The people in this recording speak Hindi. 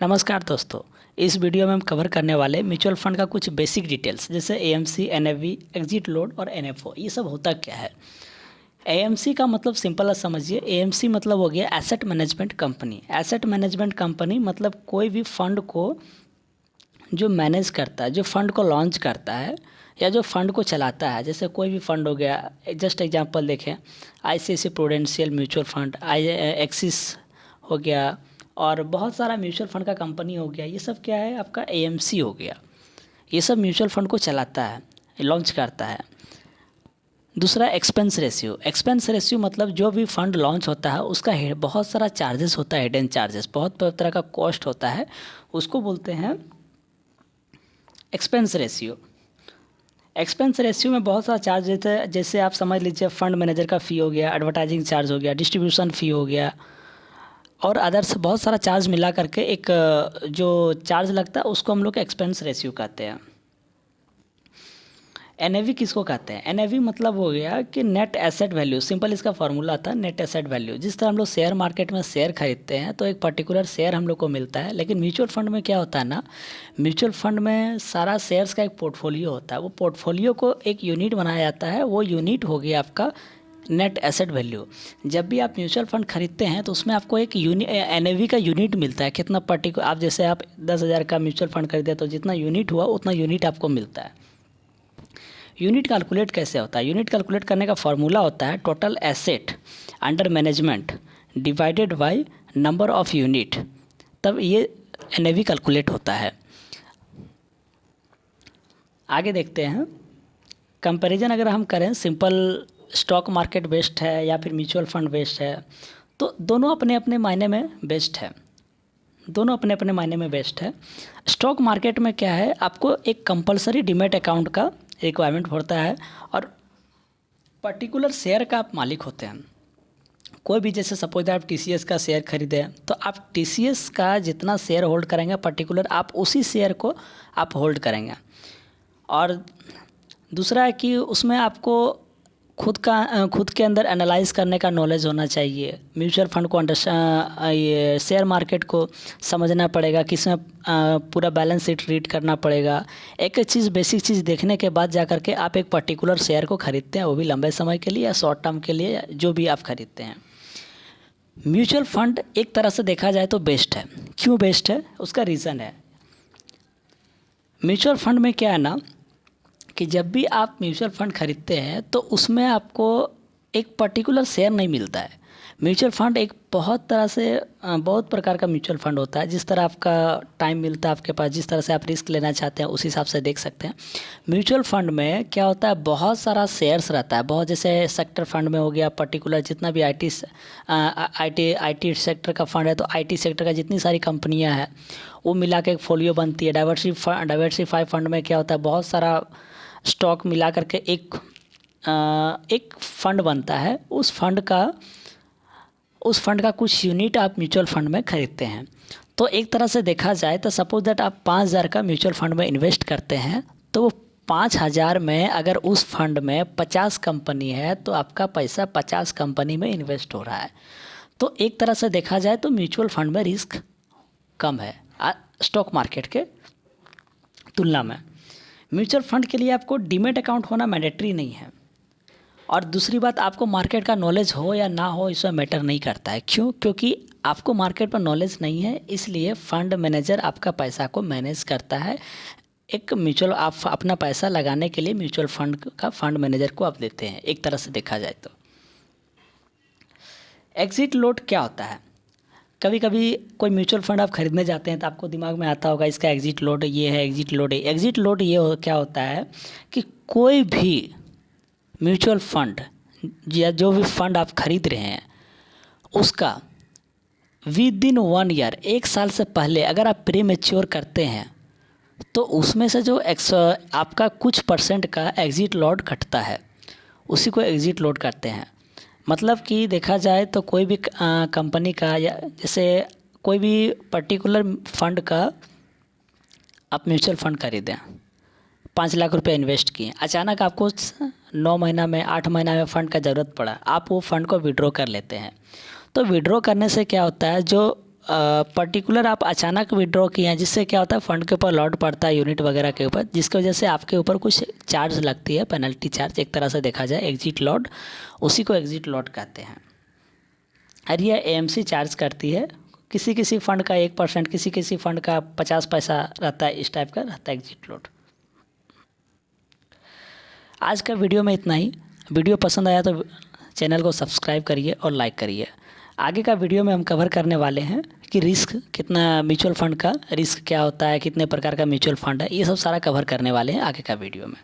नमस्कार दोस्तों। इस वीडियो में हम कवर करने वाले म्यूचुअल फंड का कुछ बेसिक डिटेल्स जैसे एएमसी, एनएवी, एग्जिट लोड और एनएफओ। ये सब होता क्या है। एएमसी का मतलब सिंपल समझिए। एएमसी मतलब हो गया asset management company. Asset management company मतलब कोई भी फंड को जो मैनेज करता है, जो फंड को लॉन्च करता है या जो फंड को चलाता है। जैसे कोई भी फंड हो गया, जस्ट एग्जांपल देखें, ICICI prudential mutual fund, axis हो गया और बहुत सारा म्यूचुअल फंड का कंपनी हो गया। ये सब क्या है, आपका एएमसी हो गया। ये सब म्यूचुअल फंड को चलाता है, लॉन्च करता है। दूसरा एक्सपेंस रेशियो। एक्सपेंस रेशियो मतलब जो भी फंड लॉन्च होता है उसका बहुत सारा चार्जेस होता है, हिडन चार्जेस, बहुत तरह का कॉस्ट होता है, उसको बोलते हैं एक्सपेंस रेशियो। एक्सपेंस रेशियो में बहुत सारा चार्ज देते हैं। जैसे आप समझ लीजिए फंड मैनेजर का फ़ी हो गया, एडवर्टाइजिंग चार्ज हो गया, डिस्ट्रीब्यूशन फ़ी हो गया और अदर्स बहुत सारा चार्ज मिला करके एक जो चार्ज लगता है उसको हम लोग एक्सपेंस रेशियो कहते हैं। एनएवी किसको कहते हैं। एनएवी मतलब हो गया कि नेट एसेट वैल्यू। सिंपल इसका फार्मूला था नेट एसेट वैल्यू। जिस तरह हम लोग शेयर मार्केट में शेयर खरीदते हैं तो एक पर्टिकुलर शेयर हम लोग को मिलता है, लेकिन म्यूचुअल फंड में क्या होता है ना, म्यूचुअल फंड में सारा शेयर्स का एक पोर्टफोलियो होता है। वो पोर्टफोलियो को एक यूनिट बनाया जाता है, वो यूनिट हो गया आपका नेट एसेट वैल्यू। जब भी आप म्यूचुअल फंड खरीदते हैं तो उसमें आपको एक एनएवी का यूनिट मिलता है। कितना पर्टिकुलर, आप जैसे आप 10,000 का म्यूचुअल फंड खरीदे तो जितना यूनिट हुआ उतना यूनिट आपको मिलता है। यूनिट कैलकुलेट कैसे होता है। यूनिट कैलकुलेट करने का फार्मूला होता है total asset under management divided by number of unit, तब ये एनएवी कैलकुलेट होता है। आगे देखते हैं कंपैरिजन। अगर हम करें, सिंपल स्टॉक मार्केट बेस्ड है या फिर म्यूचुअल फंड बेस्ड है, तो दोनों अपने अपने मायने में बेस्ट है। दोनों अपने अपने मायने में बेस्ट है। स्टॉक मार्केट में क्या है, आपको एक कंपलसरी डीमैट अकाउंट का रिक्वायरमेंट होता है और पर्टिकुलर शेयर का आप मालिक होते हैं। कोई भी, जैसे सपोज आप टीसीएस का शेयर खरीदें तो आप टीसीएस का जितना शेयर होल्ड करेंगे पर्टिकुलर, आप उसी शेयर को आप होल्ड करेंगे। और दूसरा है कि उसमें आपको खुद के अंदर एनालाइज करने का नॉलेज होना चाहिए। म्यूचुअल फंड को ये शेयर मार्केट को समझना पड़ेगा, किसमें पूरा बैलेंस शीट रीड करना पड़ेगा। एक चीज़, बेसिक चीज़ देखने के बाद जा कर के आप एक पर्टिकुलर शेयर को ख़रीदते हैं, वो भी लंबे समय के लिए या शॉर्ट टर्म के लिए, जो भी आप खरीदते हैं। म्यूचुअल फंड एक तरह से देखा जाए तो बेस्ट है। क्यों बेस्ट है, उसका रीज़न है। म्यूचुअल फंड में क्या है ना कि जब भी आप म्यूचुअल फंड खरीदते हैं तो उसमें आपको एक पर्टिकुलर शेयर नहीं मिलता है। म्यूचुअल फंड एक बहुत प्रकार का म्यूचुअल फंड होता है। जिस तरह आपका टाइम मिलता है आपके पास, जिस तरह से आप रिस्क लेना चाहते हैं उस हिसाब से देख सकते हैं। म्यूचुअल फंड में क्या होता है, बहुत सारा शेयर्स रहता है। बहुत, जैसे सेक्टर फंड में हो गया पर्टिकुलर, जितना भी आईटी सेक्टर का फंड है तो आईटी सेक्टर का जितनी सारी कंपनियाँ हैं वो मिला के एक फोलियो बनती है। डाइवर्सिफाई फंड में क्या होता है, बहुत सारा स्टॉक मिला करके एक फंड बनता है। उस फंड का कुछ यूनिट आप म्यूचुअल फंड में खरीदते हैं। तो एक तरह से देखा जाए तो सपोज दैट आप 5,000 का म्यूचुअल फंड में इन्वेस्ट करते हैं, तो वो 5,000 में अगर उस फंड में 50 कंपनी है तो आपका पैसा 50 कंपनी में इन्वेस्ट हो रहा है। तो एक तरह से देखा जाए तो म्यूचुअल फंड में रिस्क कम है स्टॉक मार्केट के तुलना में। म्यूचुअल फंड के लिए आपको डीमैट अकाउंट होना मैंडेटरी नहीं है। और दूसरी बात, आपको मार्केट का नॉलेज हो या ना हो इसमें मैटर नहीं करता है। क्यों? क्योंकि आपको मार्केट पर नॉलेज नहीं है, इसलिए फंड मैनेजर आपका पैसा को मैनेज करता है। आप अपना पैसा लगाने के लिए म्यूचुअल फंड का फंड मैनेजर को आप देते हैं, एक तरह से देखा जाए तो। एग्जिट लोड क्या होता है। कभी कभी कोई म्यूचुअल फंड आप खरीदने जाते हैं तो आपको दिमाग में आता होगा इसका एग्जिट लोड ये है, एग्जिट लोड है। एग्जिट लोड क्या होता है कि कोई भी म्यूचुअल फंड या जो भी फंड आप खरीद रहे हैं उसका विद इन 1 ईयर, 1 साल से पहले अगर आप प्री मैच्योर करते हैं तो उसमें से जो आपका कुछ % का एग्जिट लोड कटता है, उसी को एग्जिट लोड करते हैं। मतलब कि देखा जाए तो कोई भी कंपनी का, या जैसे कोई भी पर्टिकुलर फंड का आप म्यूचुअल फंड खरीदें, 5 लाख रुपए इन्वेस्ट किए, अचानक आपको 9 महीना में, 8 महीना में फ़ंड का ज़रूरत पड़ा, आप वो फ़ंड को विड्रॉ कर लेते हैं। तो विड्रॉ करने से क्या होता है, जो पर्टिकुलर आप अचानक विड्रॉ किए हैं, जिससे क्या होता है फंड के ऊपर लॉट पड़ता है यूनिट वगैरह के ऊपर, जिसकी वजह से आपके ऊपर कुछ चार्ज लगती है, पेनल्टी चार्ज एक तरह से देखा जाए, एग्जिट लॉट, उसी को एग्जिट लॉट कहते हैं। और यह एएमसी चार्ज करती है। किसी किसी फ़ंड का 1%, किसी किसी फ़ंड का 50 पैसा रहता है, इस टाइप का रहता है एग्जिट लॉट। आज का वीडियो में इतना ही। वीडियो पसंद आया तो चैनल को सब्सक्राइब करिए और लाइक करिए। आगे का वीडियो में हम कवर करने वाले हैं कि रिस्क कितना, म्यूचुअल फ़ंड का रिस्क क्या होता है, कितने प्रकार का म्यूचुअल फ़ंड है, ये सब सारा कवर करने वाले हैं आगे का वीडियो में।